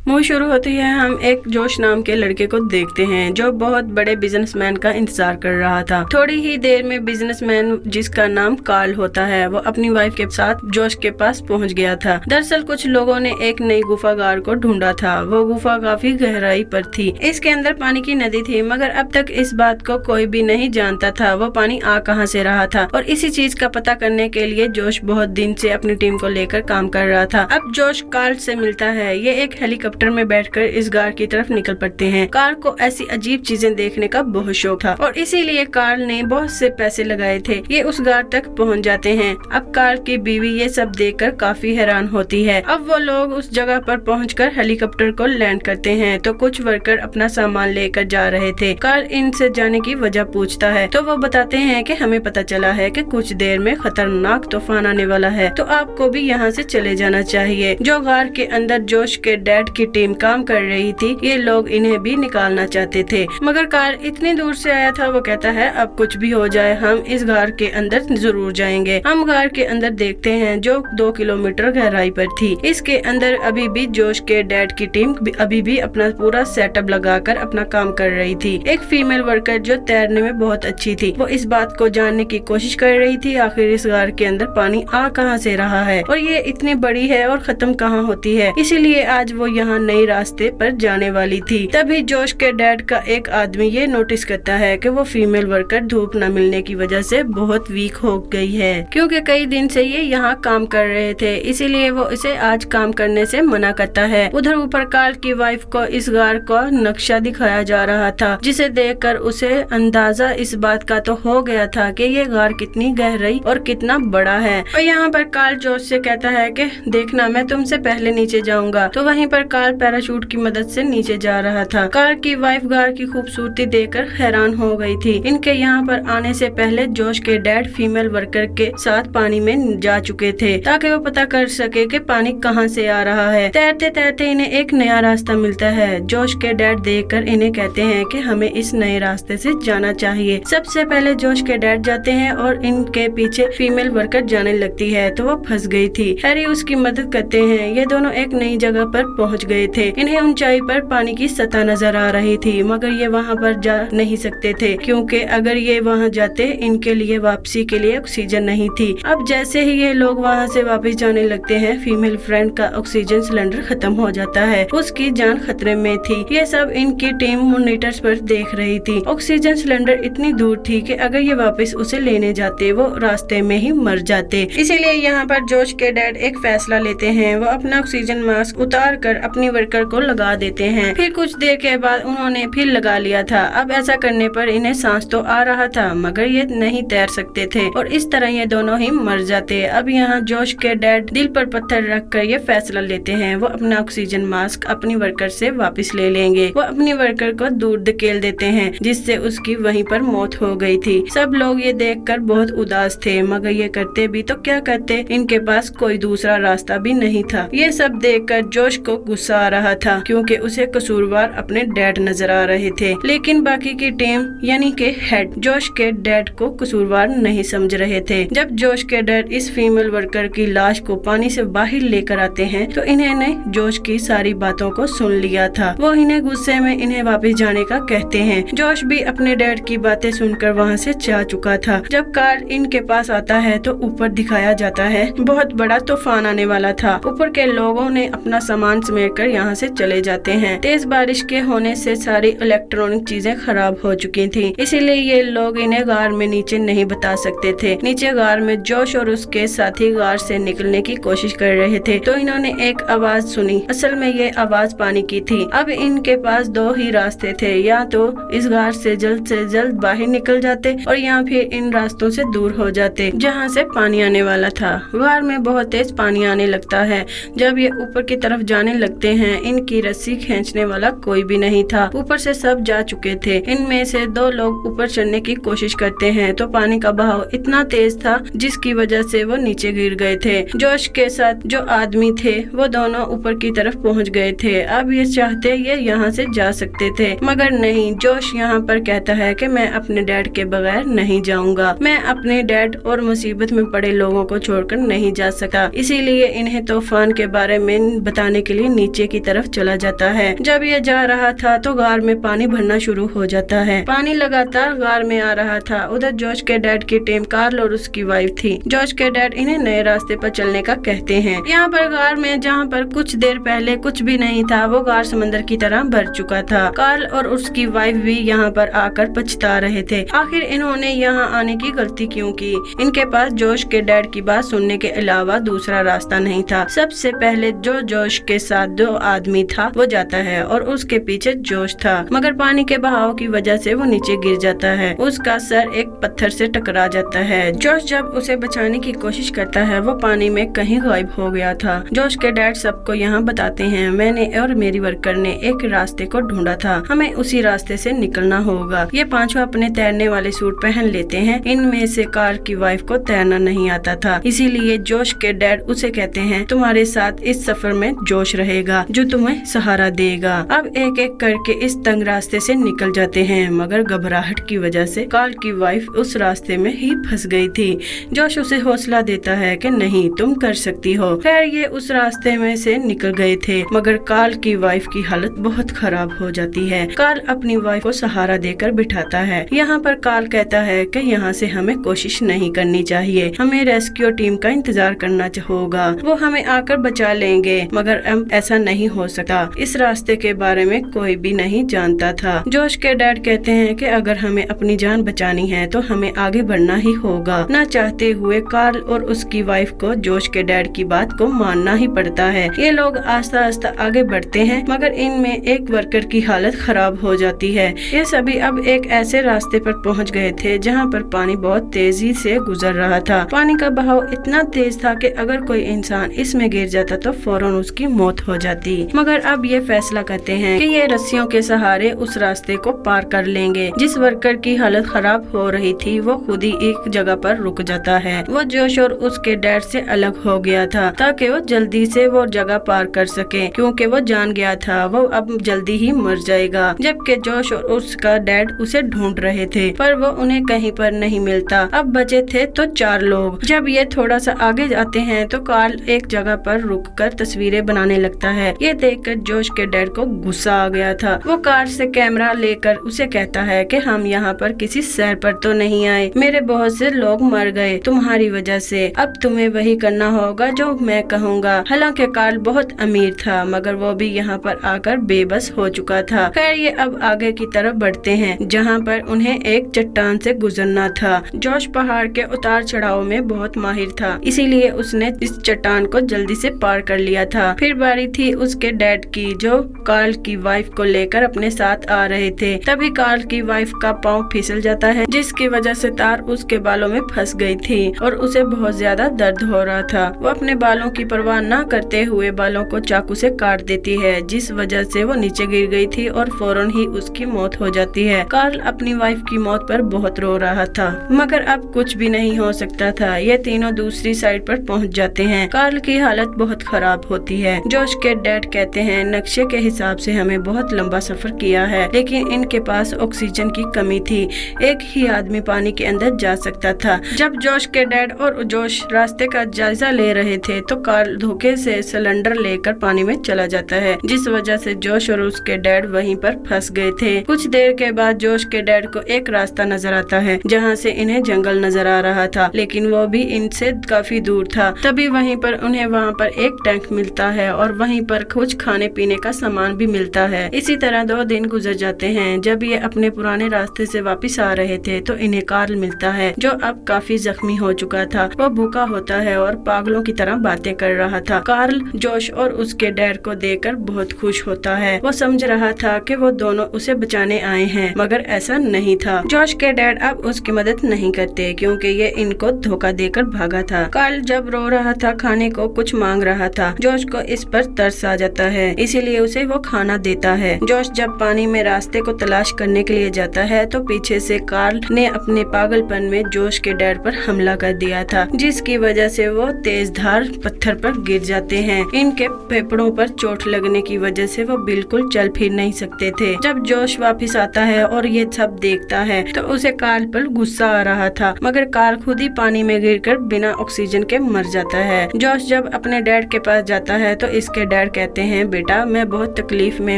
Movie शुरू होती है, हम एक जोश नाम के लड़के को देखते हैं जो बहुत बड़े बिजनेसमैन का इंतजार कर रहा था। थोड़ी ही देर में बिजनेसमैन जिसका नाम कार्ल होता है वो अपनी वाइफ के साथ जोश के पास पहुंच गया था। दरअसल कुछ लोगों ने एक नई गुफागार को ढूंढा था। वो गुफा काफी गहराई पर थी। इसके अंदर पानी की नदी थी, मगर अब तक इस बात को कोई भी नहीं जानता था वो पानी आ कहां से रहा था। और इसी चीज का पता करने के लिए जोश बहुत दिन से अपनी टीम को लेकर काम कर रहा था। अब जोश कार्ल से मिलता है। ये एक हेलीकॉप्टर में बैठकर इस गार की तरफ निकल पड़ते हैं। कार्ल को ऐसी अजीब चीजें देखने का बहुत शौक था और इसीलिए कार्ल ने बहुत से पैसे लगाए थे। ये उस गार तक पहुंच जाते हैं। अब कार्ल की बीवी ये सब देखकर काफी हैरान होती है। अब वो लोग उस जगह पर पहुंचकर हेलीकॉप्टर को लैंड करते हैं तो कुछ वर्कर अपना सामान लेकर जा रहे थे। कार्ल इनसे जाने की वजह पूछता है तो वो बताते हैं कि हमें पता चला है कि कुछ देर में खतरनाक तूफान आने वाला है, तो आपको भी यहाँ से चले जाना चाहिए। जो गार के अंदर जोश के डैड की टीम काम कर रही थी, ये लोग इन्हें भी निकालना चाहते थे, मगर कार्ल इतनी दूर से आया था। वो कहता है अब कुछ भी हो जाए हम इस गार के अंदर जरूर जाएंगे। हम गार के अंदर देखते हैं जो 2 किलोमीटर गहराई पर थी। इसके अंदर अभी भी जोश के डैड की टीम अभी भी अपना पूरा सेटअप लगाकर अपना काम कर रही थी। एक फीमेल वर्कर जो तैरने में बहुत अच्छी थी, वो इस बात को जानने की कोशिश कर रही थी आखिर इस गार के अंदर पानी आ कहां से रहा है और ये इतनी बड़ी है और खत्म कहां होती है। इसीलिए आज वो यहाँ नई रास्ते पर जाने वाली थी। तभी जोश के डैड का एक आदमी ये नोटिस करता है कि वो फीमेल वर्कर धूप न मिलने की वजह से बहुत वीक हो गई है, क्योंकि कई दिन से ये यहाँ काम कर रहे थे। इसीलिए वो इसे आज काम करने से मना करता है। उधर ऊपर कार्ल की वाइफ को इस गार का नक्शा दिखाया जा रहा था, जिसे देखकर उसे अंदाजा इस बात का तो हो गया था कि ये गार कितनी गहराई और कितना बड़ा है। और यहाँ पर कार्ल जोश से कहता है कि देखना मैं तुमसे पहले नीचे जाऊंगा। तो वहीं पर कार्ल पैराशूट की मदद से नीचे जा रहा था। कार्ल की वाइफ गार की खूबसूरती देखकर हैरान हो गई थी। इनके यहाँ पर आने से पहले जोश के डैड फीमेल वर्कर के साथ पानी में जा चुके थे ताकि वो पता कर सके कि पानी कहाँ से आ रहा है। तैरते तैरते इन्हें एक नया रास्ता मिलता है। जोश के डैड देखकर इन्हें कहते हैं कि हमें इस नए रास्ते से जाना चाहिए। सबसे पहले जोश के डैड जाते हैं और इनके पीछे फीमेल वर्कर जाने लगती है तो वो फंस गई थी। हैरी उसकी मदद करते हैं। ये दोनों एक नई जगह पर पहुंच गए थे। इन्हें ऊंचाई पर पानी की सतह नजर आ रही थी, मगर ये वहां पर जा नहीं सकते थे क्योंकि अगर ये वहां जाते इनके लिए वापसी के लिए ऑक्सीजन नहीं थी। अब जैसे ही ये लोग वहां से वापस जाने लगते हैं, फीमेल फ्रेंड का ऑक्सीजन सिलेंडर खत्म हो जाता है। उसकी जान खतरे में थी। ये सब इनकी टीम मॉनिटर्स पर देख रही थी। ऑक्सीजन सिलेंडर इतनी दूर थी कि अगर ये वापस उसे लेने जाते वो रास्ते में ही मर जाते। इसीलिए यहाँ पर जोश के डैड एक फैसला लेते हैं। वो अपना ऑक्सीजन मास्क उतार कर अपनी वर्कर को लगा देते हैं। फिर कुछ देर के बाद उन्होंने फिर लगा लिया था। अब ऐसा करने पर इन्हें सांस तो आ रहा था, मगर ये नहीं तैर सकते थे और इस तरह ये दोनों ही मर जाते। अब यहाँ जोश के डैड दिल पर पत्थर रख कर ये फैसला लेते हैं वो अपना ऑक्सीजन मास्क अपनी वर्कर से वापस ले लेंगे। वो अपनी वर्कर को दूर धकेल देते हैं, जिससे उसकी वहीं पर मौत हो गई थी। सब लोग ये देखकर बहुत उदास थे, मगर ये करते भी तो क्या करते, इनके पास कोई दूसरा रास्ता भी नहीं था। ये सब देखकर जोश को गुस्सा आ रहा था क्योंकि उसे कसूरवार अपने डैड नजर आ रहे थे, लेकिन बाकी की टीम यानी के हेड जोश के डैड को कसूरवार नहीं समझ रहे थे। जब जोश के डैड इस फीमेल वर्कर की लाश को पानी से बाहर लेकर आते हैं तो इन्होंने जोश की सारी बातों को सुन लिया था। वो इन्हें गुस्से में इन्हें वापस जाने का कहते हैं। जोश भी अपने डैड की बातें सुनकर वहाँ से जा चुका था। जब कार्ल इनके पास आता है तो ऊपर दिखाया जाता है बहुत बड़ा तूफान आने वाला था। ऊपर के लोगों ने अपना सामान समेट कर यहाँ से चले जाते हैं। तेज बारिश के होने से सारी इलेक्ट्रॉनिक चीजें खराब हो चुकी थी, इसीलिए ये लोग इन्हें गार में नीचे नहीं बता सकते थे। नीचे गार में जोश और उसके साथी गार से निकलने की कोशिश कर रहे थे तो इन्होंने एक आवाज सुनी। असल में ये आवाज पानी की थी। अब इनके पास दो ही रास्ते थे, या तो इस गार से जल्द बाहर निकल जाते और या फिर इन रास्तों से दूर हो जाते जहाँ से पानी आने वाला था। गार में बहुत तेज पानी आने लगता है। जब ये ऊपर की तरफ जाने लगते हैं, इनकी रस्सी खींचने वाला कोई भी नहीं था। ऊपर से सब जा चुके थे। इनमें से 2 लोग ऊपर चढ़ने की कोशिश करते हैं तो पानी का बहाव इतना तेज था जिसकी वजह से वो नीचे गिर गए थे। जोश के साथ जो आदमी थे वो दोनों ऊपर की तरफ पहुंच गए थे। अब ये चाहते ये यहाँ से जा सकते थे, मगर नहीं। जोश यहाँ पर कहता है कि मैं अपने डैड के बगैर नहीं जाऊंगा। मैं अपने डैड और मुसीबत में पड़े लोगों को छोड़कर नहीं जा सकता। इसीलिए इन्हें तूफान के बारे में बताने के लिए नीचे नीचे की तरफ चला जाता है। जब ये जा रहा था तो गार में पानी भरना शुरू हो जाता है। पानी लगातार गार में आ रहा था। उधर जॉश के डैड की टीम कार्ल और उसकी वाइफ थी। जॉश के डैड इन्हें नए रास्ते पर चलने का कहते हैं। यहाँ पर गार में जहाँ पर कुछ देर पहले कुछ भी नहीं था, वो गार समंदर की तरह भर चुका था। कार्ल और उसकी वाइफ भी यहाँ पर आकर पछता रहे थे। आखिर इन्होंने यहाँ आने की गलती क्यों की? इनके पास जॉश के डैड की बात सुनने के अलावा दूसरा रास्ता नहीं था। सबसे पहले जो जॉश के साथ 2 आदमी था वो जाता है और उसके पीछे जॉश था, मगर पानी के बहाव की वजह से वो नीचे गिर जाता है। उसका सर एक पत्थर से टकरा जाता है। जॉश जब उसे बचाने की कोशिश करता है वो पानी में कहीं गायब हो गया था। जॉश के डैड सबको यहाँ बताते हैं, मैंने और मेरी वर्कर ने एक रास्ते को ढूंढा था, हमें उसी रास्ते से निकलना होगा। ये पांचों अपने तैरने वाले सूट पहन लेते हैं। इनमें से कार्ल की वाइफ को तैरना नहीं आता था, इसीलिए जॉश के डैड उसे कहते हैं, तुम्हारे साथ इस सफर में जॉश रहेगा जो तुम्हें सहारा देगा। अब एक एक करके इस तंग रास्ते से निकल जाते हैं, मगर घबराहट की वजह से कार्ल की वाइफ उस रास्ते में ही फंस गई थी। जॉश उसे हौसला देता है कि नहीं, तुम कर सकती हो। खैर ये उस रास्ते में से निकल गए थे, मगर कार्ल की वाइफ की हालत बहुत खराब हो जाती है। कार्ल अपनी वाइफ को सहारा देकर बिठाता है। यहाँ पर कार्ल कहता है कि यहाँ से हमें कोशिश नहीं करनी चाहिए, हमें रेस्क्यू टीम का इंतजार करना होगा, वो हमें आकर बचा लेंगे। मगर अब ऐसा नहीं हो सकता, इस रास्ते के बारे में कोई भी नहीं जानता था। जॉश के डैड कहते हैं कि अगर हमें अपनी जान बचानी है तो हमें आगे बढ़ना ही होगा। न चाहते हुए कार्ल और उसकी वाइफ को जॉश के डैड की बात को मानना ही पड़ता है। ये लोग आस्ता आस्ता आगे बढ़ते हैं, मगर इनमें एक वर्कर की हालत खराब हो जाती है। ये सभी अब एक ऐसे रास्ते पर पहुंच गए थे जहां पर पानी बहुत तेजी से गुजर रहा था। पानी का बहाव इतना तेज था कि अगर कोई इंसान इसमें गिर जाता तो फौरन उसकी मौत हो जाती। मगर अब ये फैसला करते हैं कि ये रस्सियों के सहारे उस रास्ते को पार कर लेंगे। जिस वर्कर की हालत खराब हो रही थी वो खुद ही एक जगह पर रुक जाता है। वो जॉश और उसके डैड से अलग हो गया था ताकि वो जल्दी से वो जगह पार कर सके, क्योंकि वो जान गया था वो अब जल्दी ही मर जाएगा। जबकि जॉश और उसका डैड उसे ढूंढ रहे थे, पर वो उन्हें कहीं पर नहीं मिलता। अब बचे थे तो 4 लोग। जब ये थोड़ा सा आगे जाते हैं तो कार्ल एक जगह पर रुककर तस्वीरें बनाने लगता है। ये देखकर जॉश के डैड को गुस्सा आ गया था। वो कार से कैमरा लेकर उसे कहता है कि हम यहाँ पर किसी सैर पर तो नहीं आए, मेरे बहुत से लोग मर गए तुम्हारी वजह से, अब तुम्हें वही करना होगा जो मैं कहूँगा। हालांकि कार्ल बहुत अमीर था, मगर वो भी यहाँ पर आकर बेबस हो चुका था। खैर ये अब आगे की तरफ बढ़ते हैं जहाँ पर उन्हें एक चट्टान से गुजरना था। जॉश पहाड़ के उतार चढ़ाव में बहुत माहिर था, इसीलिए उसने इस चट्टान को जल्दी से पार कर लिया था। फिर बारी थी उसके डैड की, जो कार्ल की वाइफ को लेकर अपने साथ आ रहे थे। तभी कार्ल की वाइफ का पाँव फिसल जाता है, जिसकी वजह से तार उसके बालों में फंस गई थी और उसे बहुत ज्यादा दर्द हो रहा था। वो अपने बालों की परवाह न करते हुए बालों को चाकू से काट देती है, जिस वजह से वो नीचे गिर गई थी और फौरन ही उसकी मौत हो जाती है। कार्ल अपनी वाइफ की मौत पर बहुत रो रहा था, मगर अब कुछ भी नहीं हो सकता था। ये तीनों दूसरी साइड पर पहुंच जाते हैं। कार्ल की हालत बहुत खराब होती है। जॉश के डैड कहते हैं, नक्शे के हिसाब से हमें बहुत लंबा सफर किया है, लेकिन इनके पास ऑक्सीजन की कमी थी, एक ही आदमी पानी के अंदर जा सकता था। जब जॉश के डैड और जॉश रास्ते का जायजा ले रहे थे तो कार्ल धोखे से सिलेंडर लेकर पानी में चला जाता है, जिस वजह से जॉश और उसके डैड वहीं पर फंस गए थे। कुछ देर के बाद जॉश के डैड को एक रास्ता नजर आता है जहाँ से इन्हें जंगल नजर आ रहा था, लेकिन वो भी इनसे काफी दूर था। तभी वहीं पर उन्हें वहाँ पर एक टैंक मिलता है और वहीं पर कुछ खाने पीने का सामान भी मिलता है। इसी तरह 2 दिन गुजर जाते हैं। जब ये अपने पुराने रास्ते से वापस आ रहे थे तो इन्हें कार्ल मिलता है, जो अब काफी जख्मी हो चुका था। वो भूखा होता है और पागलों की तरह बातें कर रहा था। कार्ल जॉश और उसके डैड को देखकर बहुत खुश होता है। वो समझ रहा था कि वो दोनों उसे बचाने आए हैं, मगर ऐसा नहीं था। जॉश के डैड अब उसकी मदद नहीं करते क्योंकि ये इनको धोखा देकर भागा था। कार्ल जब रो रहा था, खाने को कुछ मांग रहा था। जॉश को इस पर तरस आ जाता है, इसीलिए उसे वो खाना देता है। जॉश जब पानी में रास्ते को तलाश करने के लिए जाता है तो पीछे से कार्ल ने अपने पागलपन में जॉश के डैड पर हमला कर दिया था, जिसकी वजह से वो तेज धार पत्थर पर गिर जाते हैं। इनके फेफड़ों पर चोट लगने की वजह से वो बिल्कुल चल फिर नहीं सकते थे। जब जॉश वापस आता है और ये सब देखता है तो उसे कार्ल पर गुस्सा आ रहा था, मगर कार्ल खुद ही पानी में गिरकर बिना ऑक्सीजन के मर जाता है। जॉश जब अपने डैड के पास जाता है तो इसके डैड डैड कहते हैं, बेटा मैं बहुत तकलीफ में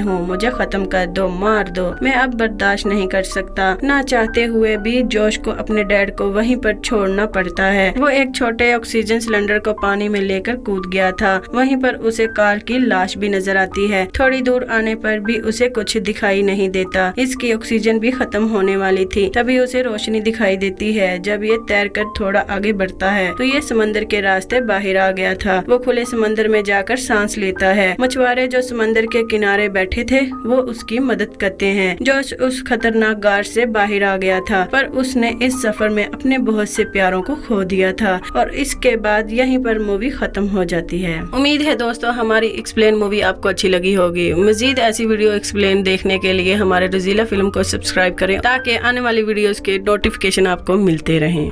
हूँ, मुझे खत्म कर दो, मार दो, मैं अब बर्दाश्त नहीं कर सकता। ना चाहते हुए भी जोश को अपने डैड को वहीं पर छोड़ना पड़ता है। वो एक छोटे ऑक्सीजन सिलेंडर को पानी में लेकर कूद गया था। वहीं पर उसे कार्ल की लाश भी नजर आती है। थोड़ी दूर आने पर भी उसे कुछ दिखाई नहीं देता। इसकी ऑक्सीजन भी खत्म होने वाली थी। तभी उसे रोशनी दिखाई देती है। जब ये तैरकर थोड़ा आगे बढ़ता है तो ये समंदर के रास्ते बाहर आ गया था। वो खुले समंदर में जाकर सांस लेता है। मछुआरे जो समंदर के किनारे बैठे थे वो उसकी मदद करते हैं। जोश उस खतरनाक गार से बाहर आ गया था, पर उसने इस सफर में अपने बहुत से प्यारों को खो दिया था। और इसके बाद यहीं पर मूवी खत्म हो जाती है। उम्मीद है दोस्तों हमारी एक्सप्लेन मूवी आपको अच्छी लगी होगी। मजीद ऐसी वीडियो एक्सप्लेन देखने के लिए हमारे रजीला फिल्म को सब्सक्राइब करें ताकि आने वाली वीडियोस के नोटिफिकेशन आपको मिलते रहें।